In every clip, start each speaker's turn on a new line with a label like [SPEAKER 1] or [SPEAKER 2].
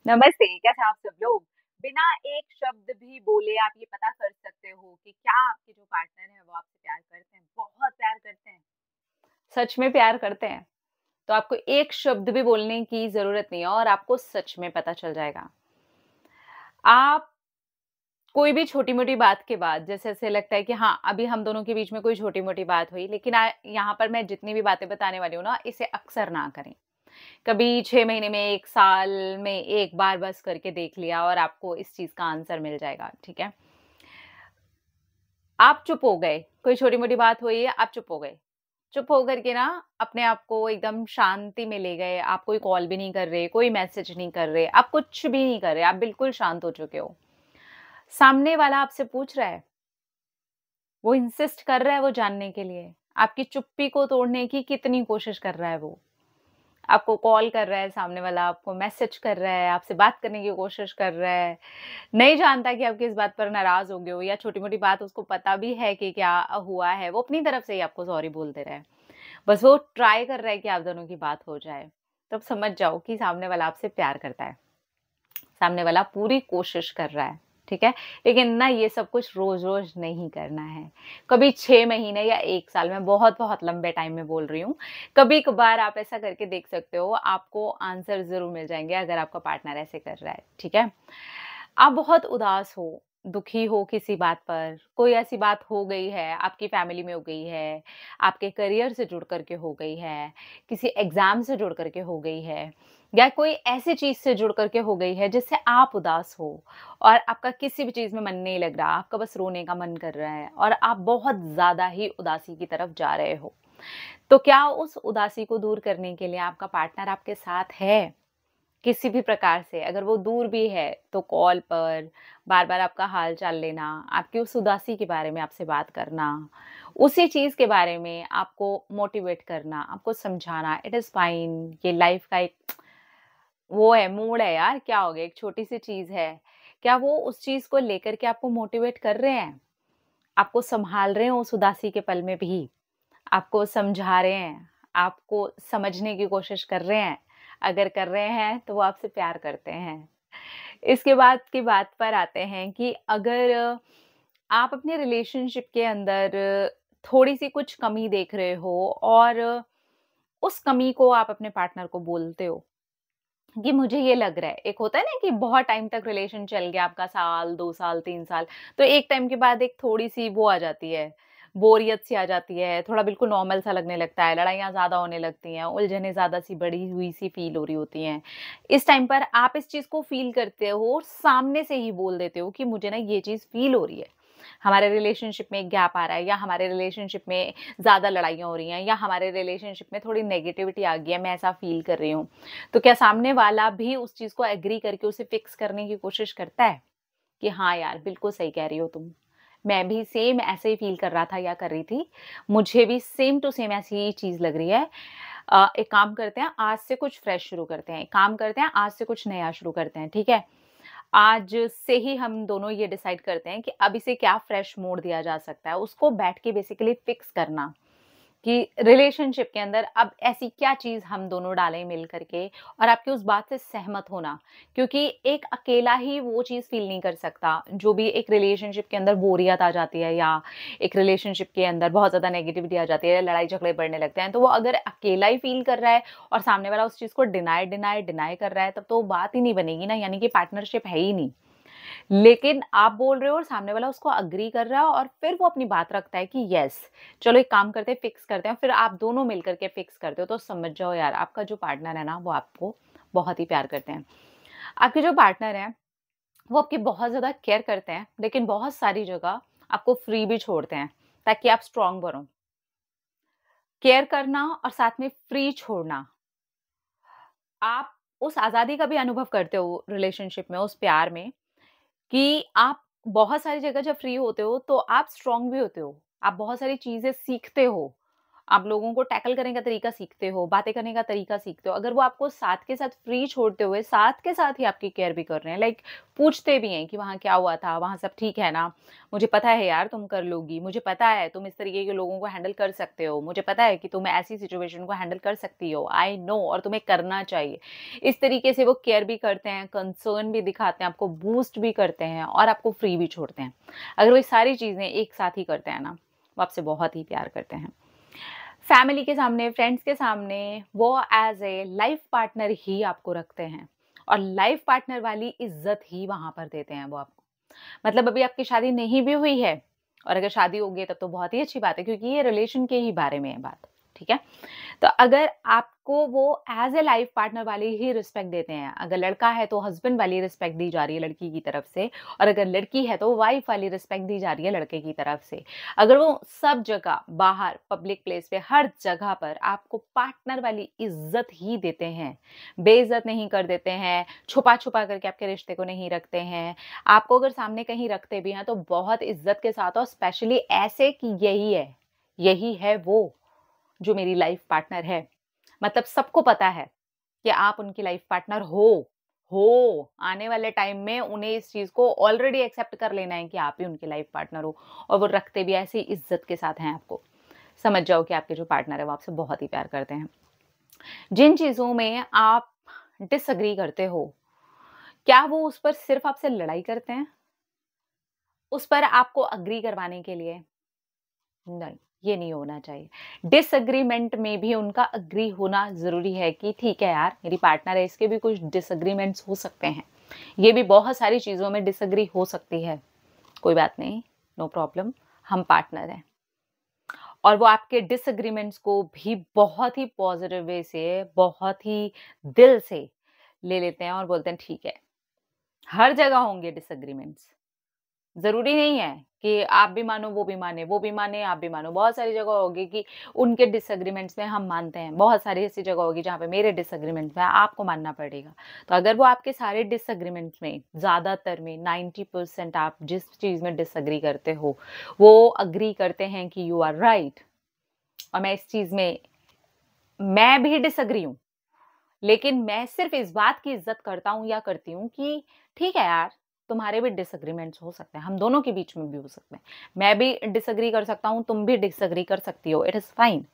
[SPEAKER 1] नमस्ते, कैसे हैं आप सब लोग? बिना एक शब्द भी बोले आप ये पता कर सकते हो कि क्या आपके जो पार्टनर हैं वो आपसे प्यार करते हैं, बहुत प्यार करते हैं, सच में प्यार करते हैं। तो आपको एक शब्द भी बोलने की ज़रूरत नहीं है और आपको सच में पता चल जाएगा। आप कोई भी छोटी-मोटी बात के बाद जैसे ऐसे लगता है कि हाँ, अभी हम दोनों के बीच में कोई छोटी-मोटी बात हुई, लेकिन यहाँ पर मैं जितनी भी बातें बताने वाली हूँ ना, इसे अक्सर ना करें। कभी 6 महीने में, 1 साल में 1 बार बस करके देख लिया और आपको इस चीज़ का आंसर मिल जाएगा, ठीक है? आप चुप हो गए, कोई छोटी-मोटी बात हुई है, आप चुप हो गए। चुप होकर के ना अपने आप को एकदम शांति में ले गए, आप कोई कॉल भी नहीं कर रहे, कोई मैसेज नहीं कर रहे, आप कुछ भी नहीं कर रहे, आप बिल्कुल शांत हो चुके हो। सामने वाला आपसे पूछ रहा है, वो इंसिस्ट कर रहा है वो जानने के लिए, आपकी चुप्पी को तोड़ने की कितनी कोशिश कर रहा है वो। आपको कॉल कर रहा है सामने वाला, आपको मैसेज कर रहा है, आपसे बात करने की कोशिश कर रहा है। नहीं जानता कि आप किस बात पर नाराज़ हो गए हो या छोटी-मोटी बात उसको पता भी है कि क्या हुआ है, वो अपनी तरफ से ही आपको सॉरी बोल दे रहा है। बस वो ट्राई कर रहा है कि आप दोनों की बात हो जाए। तब समझ जाओ कि सामने वाला आपसे प्यार करता है। सामने वाला पूरी कोशिश कर रहा है, ठीक है? लेकिन ना ये सब कुछ रोज़-रोज़ नहीं करना है। कभी 6 महीने या 1 साल में बहुत-बहुत लंबे टाइम में बोल रही हूँ। कभी-कभार आप ऐसा करके देख सकते हो, आपको आंसर ज़रूर मिल जाएँगे अगर आपका पार्टनर ऐसे कर रहा है, ठीक है? आप बहुत उदास हो, दुखी हो किसी बात पर, कोई ऐसी बात हो गई है, आपकी फैमिली में हो गई है, आपके करियर से जुड़ कर के हो गई है, किसी एग्ज़ाम से जुड़ कर के हो गई है या कोई ऐसी चीज़ से जुड़ कर के हो गई है जिससे आप उदास हो और आपका किसी भी चीज़ में मन नहीं लग रहा, आपका बस रोने का मन कर रहा है और आप बहुत ज़्यादा ही उदासी की तरफ जा रहे हो। तो क्या उस उदासी को दूर करने के लिए आपका पार्टनर आपके साथ है? किसी भी प्रकार से अगर वो दूर भी है तो कॉल पर बार-बार आपका हाल-चाल लेना, आपकी उस उदासी के बारे में आपसे बात करना, उसी चीज़ के बारे में आपको मोटिवेट करना, आपको समझाना, इट इज़ फाइन ये लाइफ़ का एक वो है, मोड़ है यार, क्या हो गया एक छोटी-सी चीज़ है। क्या वो उस चीज़ को लेकर के आपको मोटिवेट कर रहे हैं? आपको सँभाल रहे हैं उस उदासी के पल में भी? आपको समझा रहे हैं, आपको समझने की कोशिश कर रहे हैं। अगर कर रहे हैं, तो वो आपसे प्यार करते हैं। इसके बाद की बात पर आते हैं कि अगर आप अपने रिलेशनशिप के अंदर थोड़ी-सी कुछ कमी देख रहे हो और उस कमी को आप अपने पार्टनर को बोलते हो कि मुझे ये लग रहा है। एक होता है ना कि बहुत टाइम तक रिलेशन चल गया आपका साल, 2 साल, 3 साल, तो एक टाइम के बाद एक थोड़ी-सी वो आ जाती है, बोरियत सी आ जाती है, थोड़ा बिल्कुल नॉर्मल सा लगने लगता है, लड़ाइयाँ ज़्यादा होने लगती हैं, उलझनें ज़्यादा सी बढ़ी हुई सी फ़ील हो रही होती हैं। इस टाइम पर आप इस चीज़ को फ़ील करते हो और सामने से ही बोल देते हो कि मुझे ना ये चीज़ फ़ील हो रही है। हमारे रिलेशनशिप में एक गैप आ रहा है या हमारे रिलेशनशिप में ज़्यादा लड़ाइयाँ हो रही हैं या हमारे रिलेशनशिप में थोड़ी नेगेटिविटी आ गई है, मैं ऐसा फ़ील कर रही हूँ। तो क्या सामने वाला भी उस चीज़ को एग्री करके उसे फिक्स करने की कोशिश करता है? कि हाँ यार, बिल्कुल सही कह रही हो तुम। मैं भी सेम ऐसे ही फ़ील कर रहा था या कर रही थी। मुझे भी सेम टू सेम ऐसी ही चीज़ लग रही है। एक काम करते हैं, आज से कुछ फ्रेश शुरू करते हैं। एक काम करते हैं, आज से कुछ नया शुरू करते हैं, ठीक है? आज से ही हम दोनों ये डिसाइड करते हैं कि अब इसे क्या फ्रेश मोड़ दिया जा सकता है। उसको बैठ के बेसिकली फिक्स करना कि रिलेशनशिप के अंदर अब ऐसी क्या चीज़ हम दोनों डालें मिल करके और आपकी उस बात से सहमत होना। क्योंकि एक अकेला ही वो चीज़ फ़ील नहीं कर सकता, जो भी एक रिलेशनशिप के अंदर बोरियत आ जाती है या एक रिलेशनशिप के अंदर बहुत ज़्यादा नेगेटिविटी आ जाती है, लड़ाई-झगड़े बढ़ने लगते हैं, तो वो अगर अकेला ही फ़ील कर रहा है और सामने वाला उस चीज़ को डिनाय कर रहा है, तब तो बात ही नहीं बनेगी ना, यानी कि पार्टनरशिप है ही नहीं। लेकिन आप बोल रहे हो और सामने वाला उसको एग्री कर रहा है और फिर वो अपनी बात रखता है कि यस, चलो एक काम करते हैं, फिक्स करते हैं, फिर आप दोनों मिल कर के फिक्स करते हो, तो समझ जाओ यार आपका जो पार्टनर है ना, वो आपको बहुत ही प्यार करते हैं। आपके जो पार्टनर हैं, वो आपकी बहुत ज़्यादा केयर करते हैं, लेकिन बहुत सारी जगह आपको फ्री भी छोड़ते हैं, ताकि आप स्ट्रॉन्ग बनो। केयर करना और साथ में फ्री छोड़ना, आप उस आज़ादी का भी अनुभव करते हो रिलेशनशिप में, उस प्यार में कि आप बहुत सारी जगह जब फ्री होते हो तो आप स्ट्रॉन्ग भी होते हो। आप बहुत सारी चीज़ें सीखते हो। आप लोगों को टैकल करने का तरीका सीखते हो, बातें करने का तरीका सीखते हो। अगर वो आपको साथ के साथ फ्री छोड़ते हुए, साथ के साथ ही आपकी केयर भी कर रहे हैं, लाइक पूछते भी हैं कि वहाँ क्या हुआ था? वहाँ सब ठीक है ना? मुझे पता है यार तुम कर लोगी, मुझे पता है तुम इस तरीके के लोगों को हैंडल कर सकते हो, मुझे पता है कि तुम ऐसी सिचुएशन को हैंडल कर सकती हो, आई नो, और तुम्हें करना चाहिए। इस तरीके से वो केयर भी करते हैं, कंसर्न भी दिखाते हैं, आपको बूस्ट भी करते हैं और आपको फ्री भी छोड़ते हैं। अगर वो ये सारी चीज़ें एक साथ ही करते हैं ना, वो आपसे बहुत ही प्यार करते हैं। फैमिली के सामने, फ्रेंड्स के सामने वो एज़ ए लाइफ पार्टनर ही आपको रखते हैं और लाइफ पार्टनर वाली इज़्ज़त ही वहाँ पर देते हैं वो आपको। मतलब अभी आपकी शादी नहीं भी हुई है और अगर शादी हो गई है तब तो बहुत ही अच्छी बात है, क्योंकि ये रिलेशन के ही बारे में है बात, ठीक है? तो अगर आपको वो एज़ अ लाइफ पार्टनर वाली ही रिस्पेक्ट देते हैं, अगर लड़का है तो हस्बैंड वाली रिस्पेक्ट दी जा रही है लड़की की तरफ से, और अगर लड़की है तो वाइफ वाली रिस्पेक्ट दी जा रही है लड़के की तरफ से। अगर वो सब जगह, बाहर, पब्लिक प्लेस पे, हर जगह पर आपको पार्टनर वाली इज़्ज़त ही देते हैं, बेइज़्ज़त नहीं कर देते हैं, छुपा-छुपा करके आपके रिश्ते को नहीं रखते हैं, आपको अगर सामने कहीं रखते भी हैं तो बहुत इज़्ज़त के साथ, और स्पेशली ऐसे कि यही है वो जो मेरी लाइफ पार्टनर है। मतलब सबको पता है कि आप उनकी लाइफ पार्टनर हो। आने वाले टाइम में उन्हें इस चीज़ को ऑलरेडी एक्सेप्ट कर लेना है कि आप ही उनके लाइफ पार्टनर हो, और वो रखते भी ऐसी इज़्ज़त के साथ हैं आपको। समझ जाओ कि आपके जो पार्टनर है वो आपसे बहुत ही प्यार करते हैं। जिन चीज़ों में आप डिसएग्री करते हो, क्या वो उस पर सिर्फ़ आपसे लड़ाई करते हैं? उस पर आपको एग्री करवाने के लिए? नहीं, ये नहीं होना चाहिए। डिसएग्रीमेंट में भी उनका एग्री होना ज़रूरी है कि ठीक है यार, मेरी पार्टनर है, इसके भी कुछ डिसएग्रीमेंट्स हो सकते हैं। ये भी बहुत सारी चीज़ों में डिसएग्री हो सकती है। कोई बात नहीं, नो प्रॉब्लम, हम पार्टनर हैं। और वो आपके डिसएग्रीमेंट्स को भी बहुत ही पॉज़िटिव वे से, बहुत ही दिल से ले लेते हैं और बोलते हैं ठीक है। हर जगह होंगे डिसएग्रीमेंट्स। ज़रूरी नहीं है कि आप भी मानो, वो भी माने, आप भी मानो। बहुत सारी जगह होगी कि उनके डिसएग्रीमेंट्स में हम मानते हैं। बहुत सारी ऐसी जगह होगी जहाँ पे मेरे डिसएग्रीमेंट्स में आपको मानना पड़ेगा। तो अगर वो आपके सारे डिसएग्रीमेंट्स में, ज़्यादातर में 90% आप जिस चीज़ में डिसएग्री करते हो, वो एग्री करते हैं कि यू आर राइट, और मैं इस चीज़ में मैं भी डिसएग्री हूँ। लेकिन मैं सिर्फ़ इस बात की इज़्ज़त करता हूँ या करती हूँ कि ठीक है यार, तुम्हारे भी डिसएग्रीमेंट्स हो सकते हैं, हम दोनों के बीच में भी हो सकते हैं। मैं भी डिसएग्री कर सकता हूँ, तुम भी डिसएग्री कर सकती हो, इट इज़ फाइन।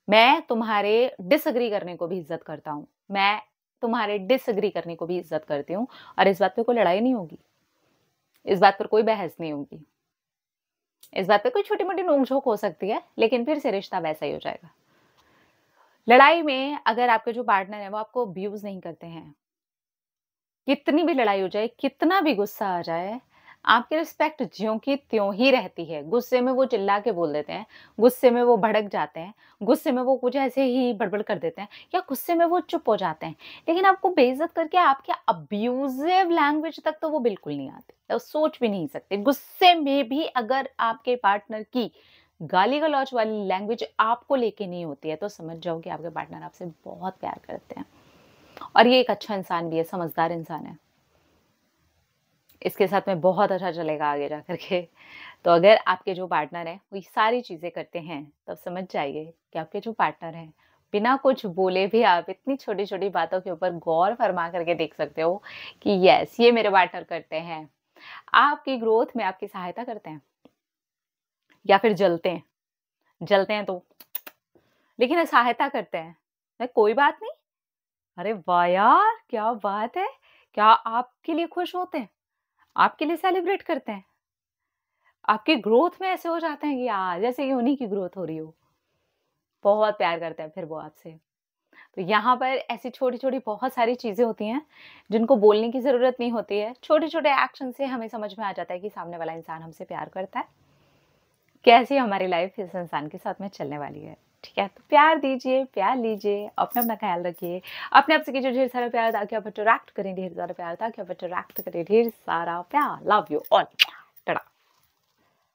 [SPEAKER 1] मैं तुम्हारे डिसएग्री करने को भी इज़्ज़त करता हूँ। मैं तुम्हारे डिसएग्री करने को भी इज़्ज़त करती हूँ, और इस बात पे कोई लड़ाई नहीं होगी। इस बात पर कोई बहस नहीं होगी। इस बात पे कोई छोटी-मोटी नोक-झोंक हो सकती है, लेकिन फिर से रिश्ता वैसा ही हो जाएगा। लड़ाई में अगर आपके जो पार्टनर हैं, वो आपको अब्यूज़ नहीं करते हैं, कितनी भी लड़ाई हो जाए, कितना भी गुस्सा आ जाए, आपकी रिस्पेक्ट ज्यों की त्यों ही रहती है। गुस्से में वो चिल्ला के बोल देते हैं, गुस्से में वो भड़क जाते हैं, गुस्से में वो कुछ ऐसे ही बड़बड़ कर देते हैं, या गुस्से में वो चुप हो जाते हैं। लेकिन आपको बेइज़्ज़त करके आपके अब्यूज़िव लैंग्वेज तक तो वो बिल्कुल नहीं आते, तो सोच भी नहीं सकते। गुस्से में भी अगर आपके पार्टनर की गाली-गलौच वाली लैंग्वेज आपको लेके नहीं होती है, तो समझ जाओ कि आपके पार्टनर आपसे बहुत प्यार करते हैं। और ये एक अच्छा इंसान भी है, समझदार इंसान है। इसके साथ में बहुत अच्छा चलेगा आगे जा कर के। तो अगर आपके जो पार्टनर हैं, वो ये सारी चीज़ें करते हैं, तब समझ जाइए कि आपके जो पार्टनर हैं, बिना कुछ बोले भी आप इतनी छोटी-छोटी बातों के ऊपर गौर फरमा करके देख सकते हो कि येस, ये मेरे पार्टनर करते हैं। आपकी ग्रोथ में आपकी सहायता करते हैं, या फिर जलते हैं। जलते हैं तो लेकिन सहायता करते हैं। कोई बात नहीं, अरे वाह यार! क्या बात है! क्या आपके लिए खुश होते हैं? आपके लिए सेलिब्रेट करते हैं? आपकी ग्रोथ में ऐसे हो जाते हैं कि यार जैसे कि उन्हीं की ग्रोथ हो रही हो। बहुत प्यार करते हैं फिर वो आपसे। तो यहाँ पर ऐसी छोटी-छोटी बहुत सारी चीज़ें होती हैं, जिनको बोलने की ज़रूरत नहीं होती है। छोटे-छोटे एक्शन से हमें समझ में आ जाता है कि सामने वाला इंसान हमसे प्यार करता है। कैसी हमारी लाइफ इस इंसान के साथ में चलने वाली है। ठीक है? तो प्यार दीजिए, प्यार लीजिए, अपना-अपना ख़्याल रखिए। अपने आप से कीजिए ढेर सारा प्यार, ताकि आप अट्रैक्ट करें ढेर सारा प्यार, ताकि आप अट्रैक्ट करें ढेर सारा प्यार। Love you all. टाटा।